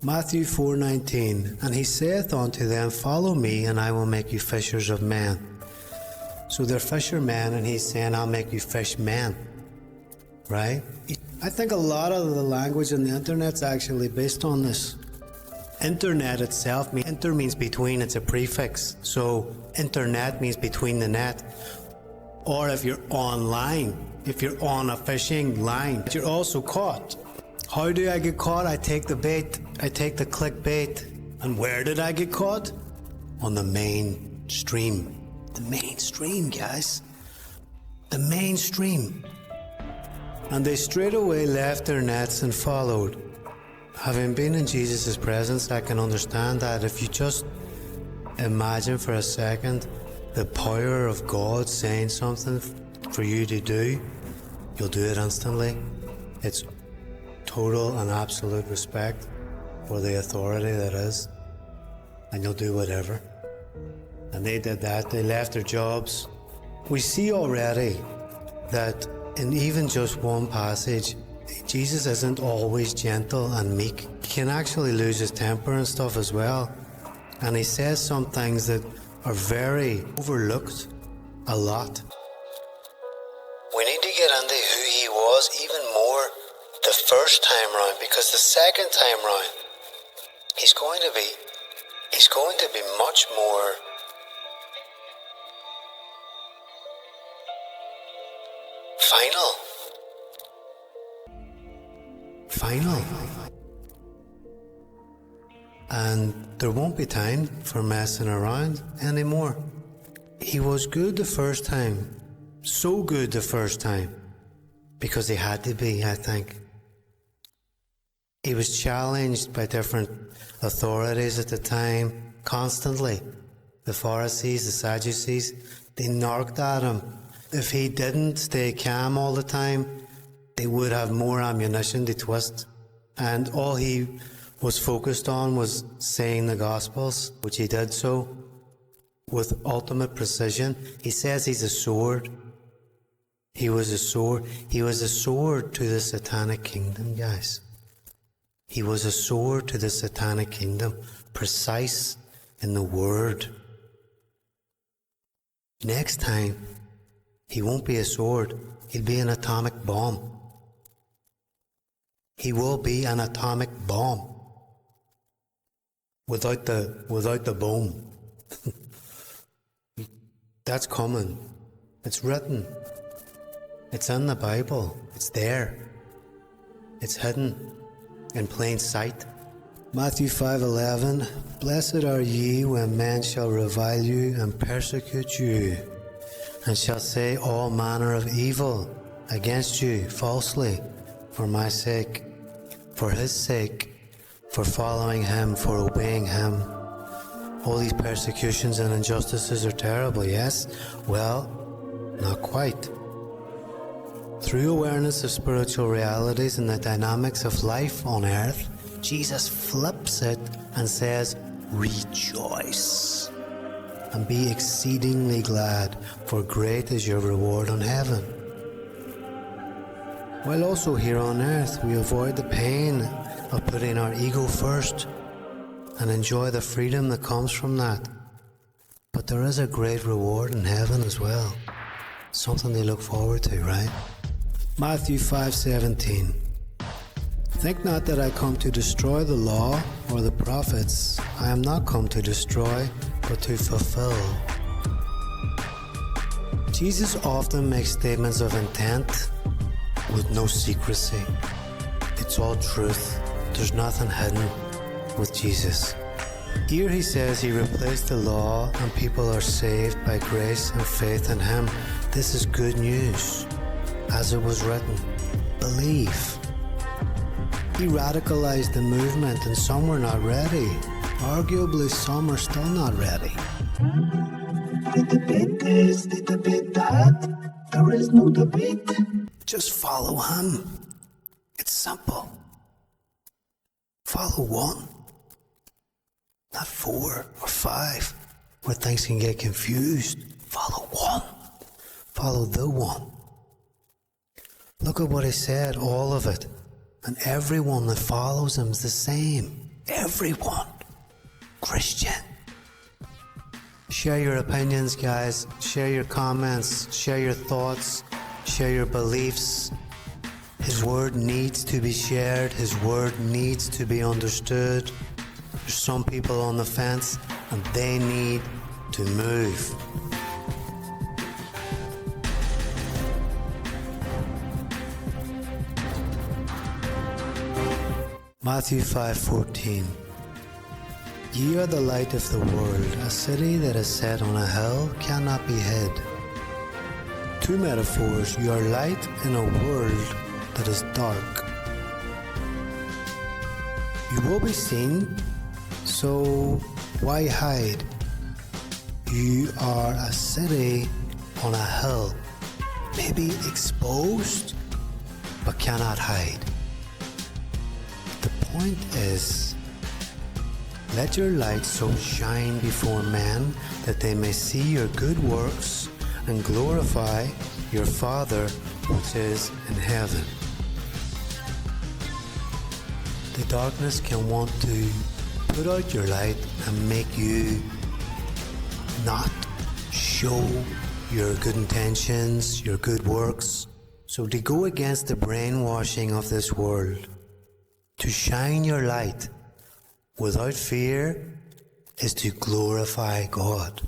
Matthew 4:19, and he saith unto them, Follow me, and I will make you fishers of men. So they're fishermen, and he's saying, I'll make you fishmen. Right? I think a lot of the language on the internet's actually based on this. Internet itself, inter means between, it's a prefix. So internet means between the net. Or if you're online, if you're on a fishing line, you're also caught. How do I get caught? I take the bait, I take the clickbait. And where did I get caught? On the mainstream. The mainstream, guys. The mainstream. And they straightaway left their nets and followed. Having been in Jesus' presence, I can understand that. If you just imagine for a second the power of God saying something for you to do, you'll do it instantly. It's total and absolute respect for the authority that is, and you'll do whatever. And they did that. They left their jobs. We see already that in even just one passage, Jesus isn't always gentle and meek. He can actually lose his temper and stuff as well. And he says some things that are very overlooked a lot. We need to get into who he was even more the first time round, because the second time round, he's going to be much more final. And there won't be time for messing around anymore. He was good the first time. So good the first time. Because he had to be, I think. He was challenged by different authorities at the time, constantly. The Pharisees, the Sadducees, they narked at him. If he didn't stay calm all the time, they would have more ammunition to twist. And all he was focused on was saying the Gospels, which he did so with ultimate precision. He says he's a sword. He was a sword. He was a sword to the satanic kingdom, guys. He was a sword to the satanic kingdom, precise in the word. Next time, he won't be a sword. He'll be an atomic bomb. He will be an atomic bomb. Without the bomb. That's coming. It's written. It's in the Bible. It's there. It's hidden in plain sight. Matthew 5:11. Blessed are ye when men shall revile you and persecute you, and shall say all manner of evil against you falsely for my sake, for his sake, for following him, for obeying him. All these persecutions and injustices are terrible, yes? Well, not quite. Through awareness of spiritual realities and the dynamics of life on earth, Jesus flips it and says, rejoice and be exceedingly glad, for great is your reward in heaven. While also here on earth, we avoid the pain of putting our ego first and enjoy the freedom that comes from that. But there is a great reward in heaven as well. Something to look forward to, right? Matthew 5:17. Think not that I come to destroy the law or the prophets. I am not come to destroy, but to fulfill. Jesus often makes statements of intent with no secrecy. It's all truth. There's nothing hidden with Jesus. Here he says he replaced the law and people are saved by grace and faith in him. This is good news. As it was written, believe. He radicalized the movement and some were not ready. Arguably some are still not ready. Little bit this, little bit that. There is no debate. Just follow him. It's simple. Follow one. Not 4 or 5, where things can get confused. Follow one. Follow the one. Look at what he said, all of it. And everyone that follows him is the same. Everyone. Christian. Share your opinions, guys. Share your comments. Share your thoughts. Share your beliefs. His word needs to be shared. His word needs to be understood. There's some people on the fence and they need to move. Matthew 5:14. Ye are the light of the world. A city that is set on a hill cannot be hid. Two metaphors. You are light in a world that is dark. You will be seen, so why hide? You are a city on a hill, maybe exposed, but cannot hide. The point is, let your light so shine before men that they may see your good works and glorify your Father which is in heaven. The darkness can want to put out your light and make you not show your good intentions, your good works. So to go against the brainwashing of this world, to shine your light without fear is to glorify God.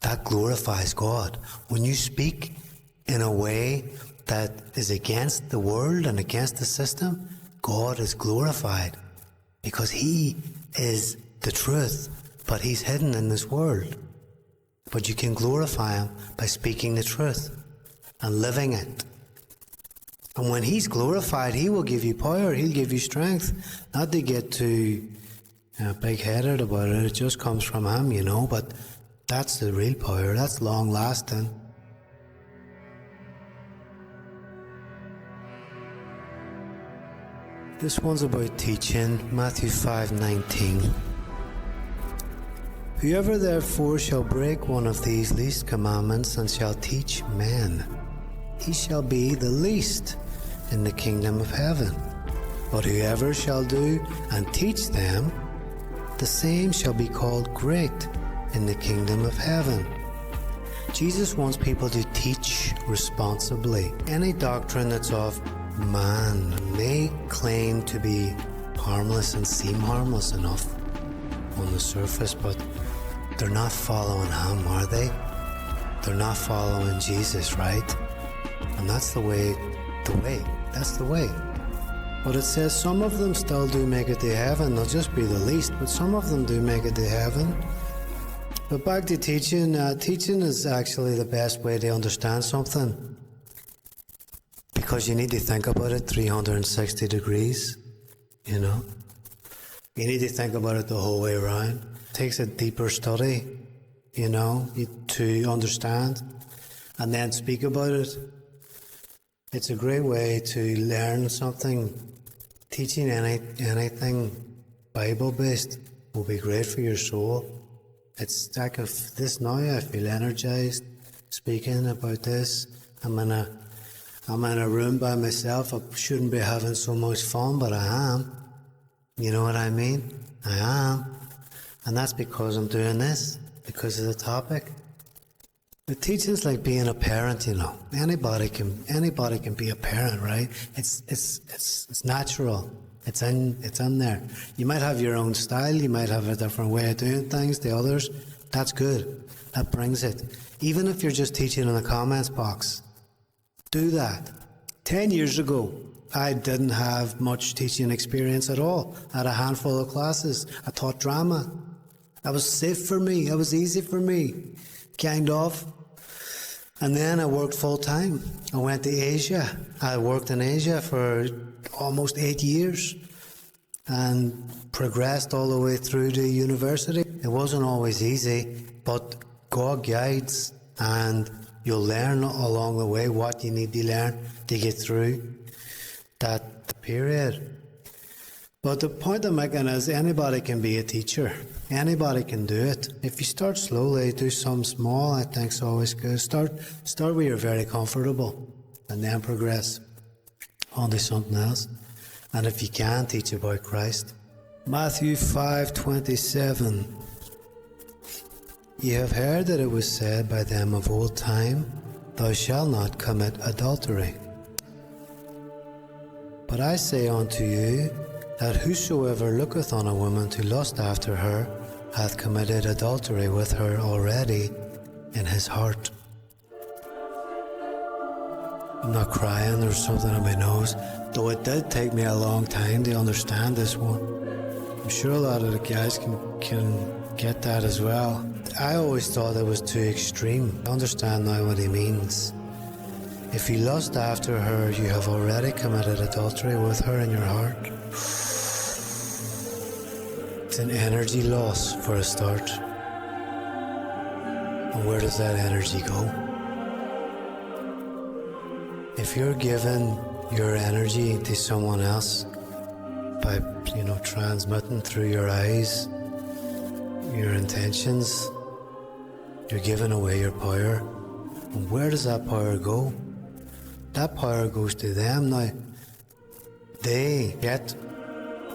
That glorifies God. When you speak in a way that is against the world and against the system, God is glorified because He is the truth, but He's hidden in this world. But you can glorify Him by speaking the truth and living it. And when He's glorified, He will give you power, He'll give you strength. Not to get too big-headed about it, it just comes from Him, but that's the real power, that's long-lasting. This one's about teaching, Matthew 5:19. Whoever therefore shall break one of these least commandments and shall teach men, he shall be the least in the kingdom of heaven. But whoever shall do and teach them, the same shall be called great in the kingdom of heaven. Jesus wants people to teach responsibly. Any doctrine that's of man may claim to be harmless and seem harmless enough on the surface, but they're not following Him, are they? They're not following Jesus, right? And that's the way, that's the way. But it says some of them still do make it to heaven. They'll just be the least, but some of them do make it to heaven. But back to teaching. Teaching is actually the best way to understand something, because you need to think about it 360 degrees, You need to think about it the whole way around. It takes a deeper study, to understand and then speak about it. It's a great way to learn something. Teaching anything Bible-based will be great for your soul. It's like this now, I feel energized speaking about this. I'm in a room by myself. I shouldn't be having so much fun, but I am. You know what I mean? I am. And that's because I'm doing this, because of the topic. The teaching's like being a parent, Anybody can be a parent, right? It's natural. It's in there. You might have your own style, you might have a different way of doing things to others. That's good. That brings it. Even if you're just teaching in the comments box, do that. 10 years ago, I didn't have much teaching experience at all. I had a handful of classes. I taught drama. That was safe for me. It was easy for me, kind of. And then I worked full time. I went to Asia. I worked in Asia for almost 8 years and progressed all the way through to university. It wasn't always easy, but God guides, and you'll learn along the way what you need to learn to get through that period. But the point I'm making is anybody can be a teacher. Anybody can do it. If you start slowly, do some small, I think it's always good. Start where you're very comfortable and then progress. onto something else. And if you can, teach about Christ. Matthew 5:27. Ye have heard that it was said by them of old time, Thou shalt not commit adultery. But I say unto you, that whosoever looketh on a woman to lust after her, hath committed adultery with her already in his heart. I'm not crying, there's something on my nose, though it did take me a long time to understand this one. I'm sure a lot of the guys can get that as well. I always thought it was too extreme. I understand now what he means. If you lust after her, you have already committed adultery with her in your heart. It's an energy loss for a start. And where does that energy go? If you're giving your energy to someone else by, transmitting through your eyes, your intentions, you're giving away your power. And where does that power go? That power goes to them. Now, they get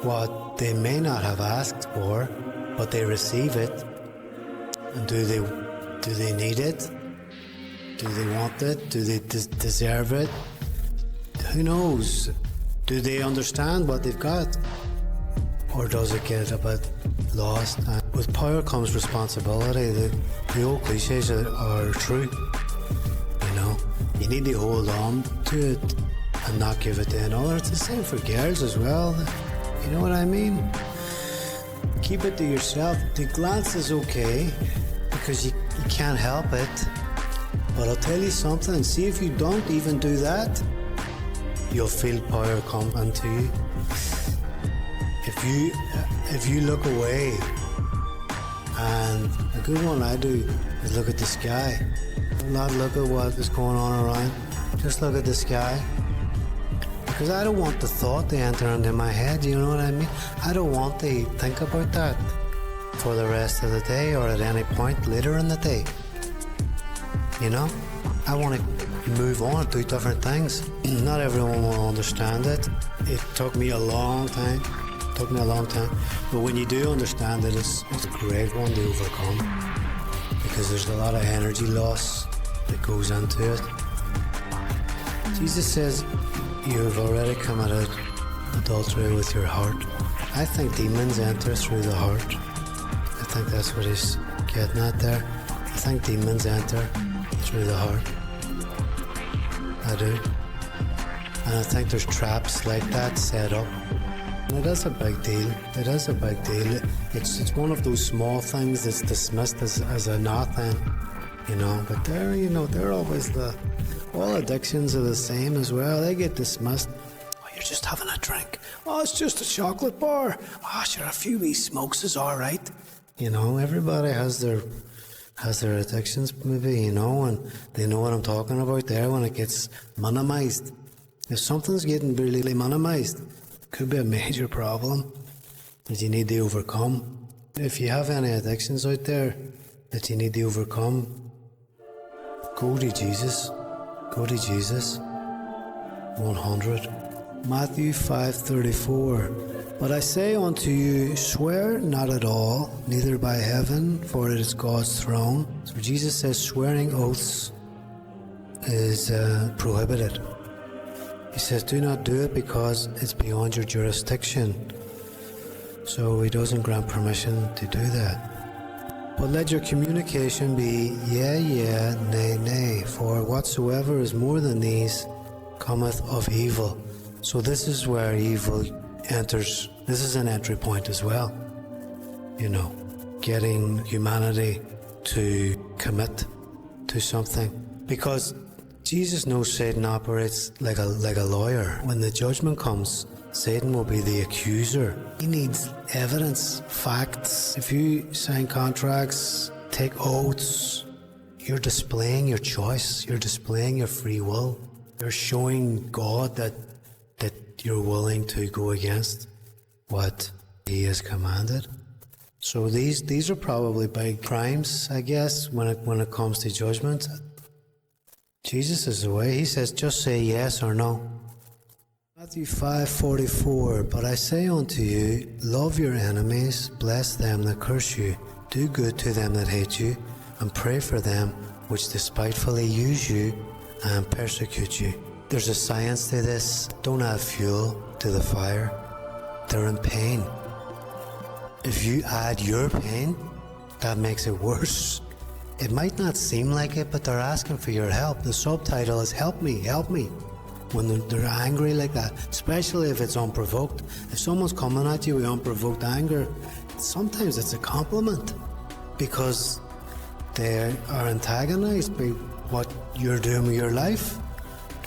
what they may not have asked for, but they receive it. And do they need it? Do they want it? Do they deserve it? Who knows? Do they understand what they've got? Or does it get a bit lost? And with power comes responsibility. The old cliches are true. You need to hold on to it and not give it to another. It's the same for girls as well. You know what I mean? Keep it to yourself. The glance is okay because you can't help it. But I'll tell you something. See, if you don't even do that, you'll feel power come into you. If you look away, and a good one I do is look at the sky. Not look at what is going on around. Just look at the sky. Because I don't want the thought to enter into my head, you know what I mean? I don't want to think about that for the rest of the day or at any point later in the day. I want to move on, do different things. Not everyone will understand it. It took me a long time. But when you do understand it, it's a great one to overcome. Because there's a lot of energy loss that goes into it. Jesus says, you have already committed adultery with your heart. I think demons enter through the heart. I think that's what he's getting at there. I think demons enter through the heart. I do. And I think there's traps like that set up. And it is a big deal. It's one of those small things that's dismissed as a nothing, But they're always all addictions are the same as well. They get dismissed. Oh, you're just having a drink. Oh, it's just a chocolate bar. Oh, sure, a few wee smokes is all right. Everybody has their addictions, maybe, and they know what I'm talking about there when it gets minimized. If something's getting really minimized, it could be a major problem that you need to overcome. If you have any addictions out there that you need to overcome, go to Jesus. Go to Jesus. 100. Matthew 5:34. But I say unto you, swear not at all, neither by heaven, for it is God's throne. So Jesus says swearing oaths is prohibited. He says do not do it because it's beyond your jurisdiction. So he doesn't grant permission to do that. But let your communication be yea, yea, nay, nay, for whatsoever is more than these cometh of evil. So this is where evil enters. This is an entry point as well. Getting humanity to commit to something. Because Jesus knows Satan operates like a lawyer. When the judgment comes, Satan will be the accuser. He needs evidence, facts. If you sign contracts, take oaths, you're displaying your choice. You're displaying your free will. You're showing God that you're willing to go against what He has commanded. So these are probably big crimes, I guess, when it comes to judgment. Jesus is the way. He says, just say yes or no. Matthew 5:44, but I say unto you, love your enemies, bless them that curse you, do good to them that hate you, and pray for them which despitefully use you and persecute you. There's a science to this. Don't add fuel to the fire. They're in pain. If you add your pain, that makes it worse. It might not seem like it, but they're asking for your help. The subtitle is help me, help me. When they're angry like that, especially if it's unprovoked. If someone's coming at you with unprovoked anger, sometimes it's a compliment because they are antagonized by what you're doing with your life.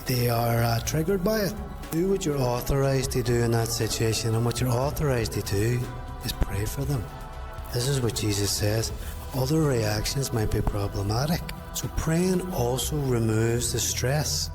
They are triggered by it. Do what you're authorized to do in that situation, and what you're authorized to do is pray for them. This is what Jesus says. Other reactions might be problematic. So praying also removes the stress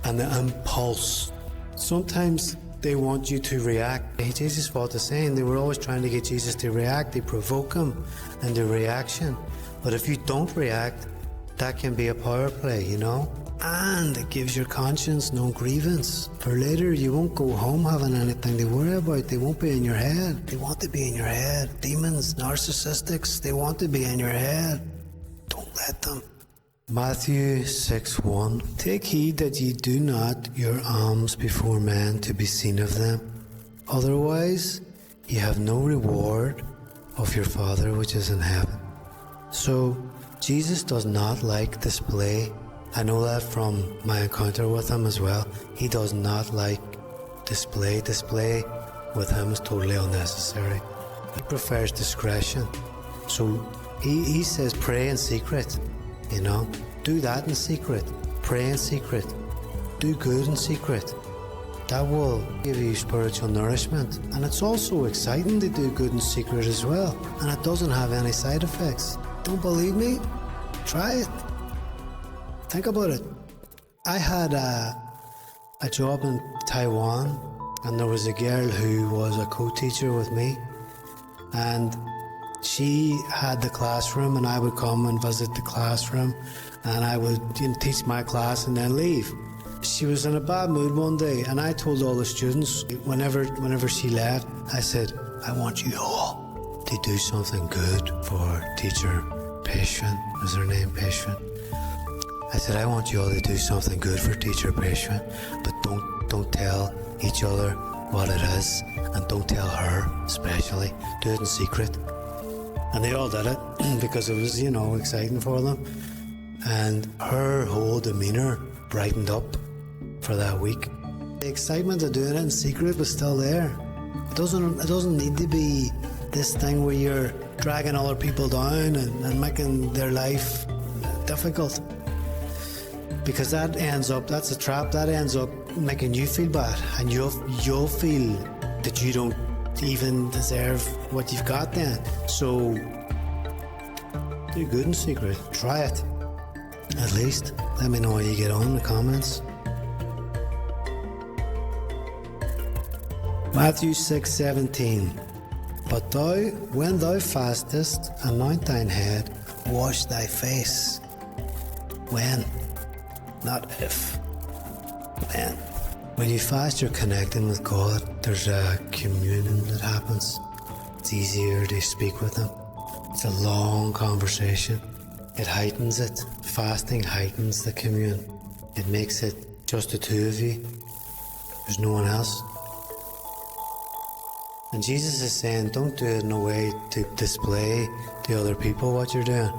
and the impulse. Sometimes they want you to react. Jesus fought the same. They were always trying to get Jesus to react. They provoke him into reaction. But if you don't react, that can be a power play, you know? And it gives your conscience no grievance. For later, you won't go home having anything to worry about. They won't be in your head. They want to be in your head. Demons, narcissistics, they want to be in your head. Don't let them. Matthew 6:1. Take heed that ye do not your alms before men to be seen of them. Otherwise, ye have no reward of your Father which is in heaven. So, Jesus does not like display. I know that from my encounter with him as well. He does not like display. Display with him is totally unnecessary. He prefers discretion. So he says pray in secret, you know. Do that in secret. Pray in secret. Do good in secret. That will give you spiritual nourishment. And it's also exciting to do good in secret as well. And it doesn't have any side effects. Don't believe me? Try it. Think about it. I had a job in Taiwan, and there was a girl who was a co-teacher with me, and she had the classroom, and I would come and visit the classroom, and I would teach my class and then leave. She was in a bad mood one day, and I told all the students, whenever she left, I said, I want you all to do something good for teacher Fishmen, is her name, Fishmen? I said, I want you all to do something good for teacher Discretion, but don't tell each other what it is, and don't tell her especially. Do it in secret. And they all did it because it was, exciting for them. And her whole demeanour brightened up for that week. The excitement of doing it in secret was still there. It doesn't need to be this thing where you're dragging other people down and making their life difficult. Because that's a trap, that ends up making you feel bad, and you'll feel that you don't even deserve what you've got then. So, do good in secret. Try it. At least. Let me know how you get on in the comments. Matthew 6:17. But thou, when thou fastest, anoint thine head, wash thy face. When? Not if. When. When you fast, you're connecting with God. There's a communion that happens. It's easier to speak with Him. It's a long conversation. It heightens it. Fasting heightens the communion. It makes it just the two of you. There's no one else. And Jesus is saying, don't do it in a way to display to other people what you're doing.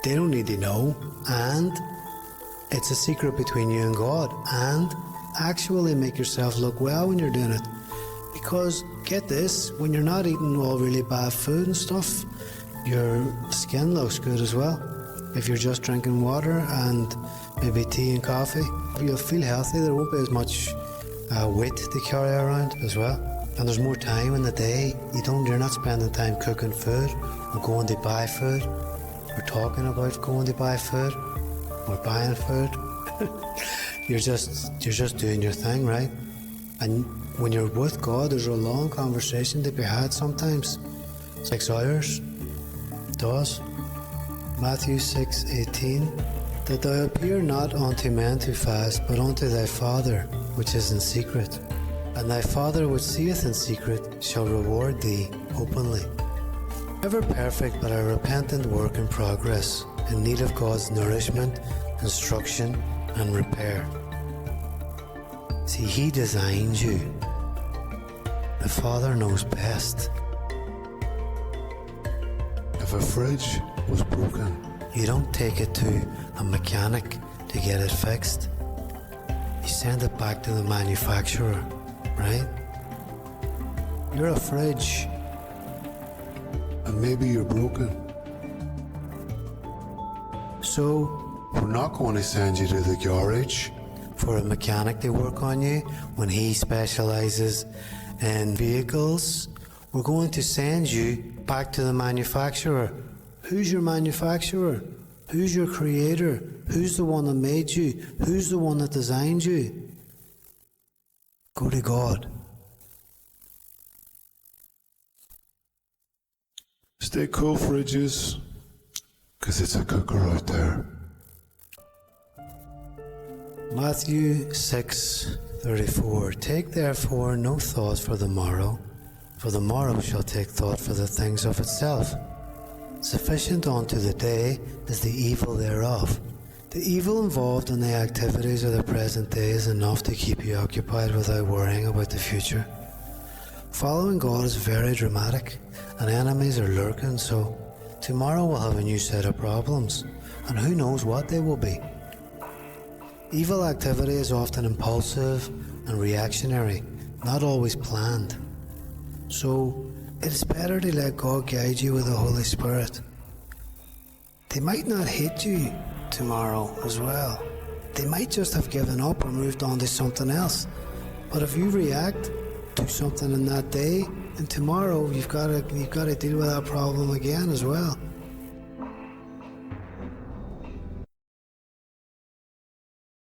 They don't need to know. And it's a secret between you and God. And actually make yourself look well when you're doing it. Because, get this, when you're not eating all really bad food and stuff, your skin looks good as well. If you're just drinking water and maybe tea and coffee, you'll feel healthy. There won't be as much weight to carry around as well. And there's more time in the day. You're not spending time cooking food or going to buy food or talking about going to buy food or buying food. You're just doing your thing, right? And when you're with God, there's a long conversation to be had sometimes. 6 hours. It does. Matthew 6:18. That thou appear not unto men to fast, but unto thy Father which is in secret. And thy Father which seeth in secret shall reward thee openly. Ever perfect, but a repentant work in progress, in need of God's nourishment, instruction, and repair. See, He designed you. The Father knows best. If a fridge was broken, You don't take it to a mechanic to get it fixed. You send it back to the manufacturer, right? You're a fridge. and maybe you're broken, So, we're not going to send you to the garage. for a mechanic to work on you, when he specializes in vehicles, we're going to send you back to the manufacturer. Who's your manufacturer? Who's your creator? Who's the one that made you? Who's the one that designed you? Go to God. Stay cool, fridges, because it's a cooker out there. Matthew 6:34. Take therefore no thought for the morrow shall take thought for the things of itself. Sufficient unto the day is the evil thereof. The evil involved in the activities of the present day is enough to keep you occupied without worrying about the future. Following God is very dramatic, and enemies are lurking, so tomorrow we'll have a new set of problems, and who knows what they will be. Evil activity is often impulsive and reactionary, not always planned. So it's better to let God guide you with the Holy Spirit. They might not hate you tomorrow as well. They might just have given up or moved on to something else. But if you react to something in that day, and tomorrow you've got to deal with that problem again as well.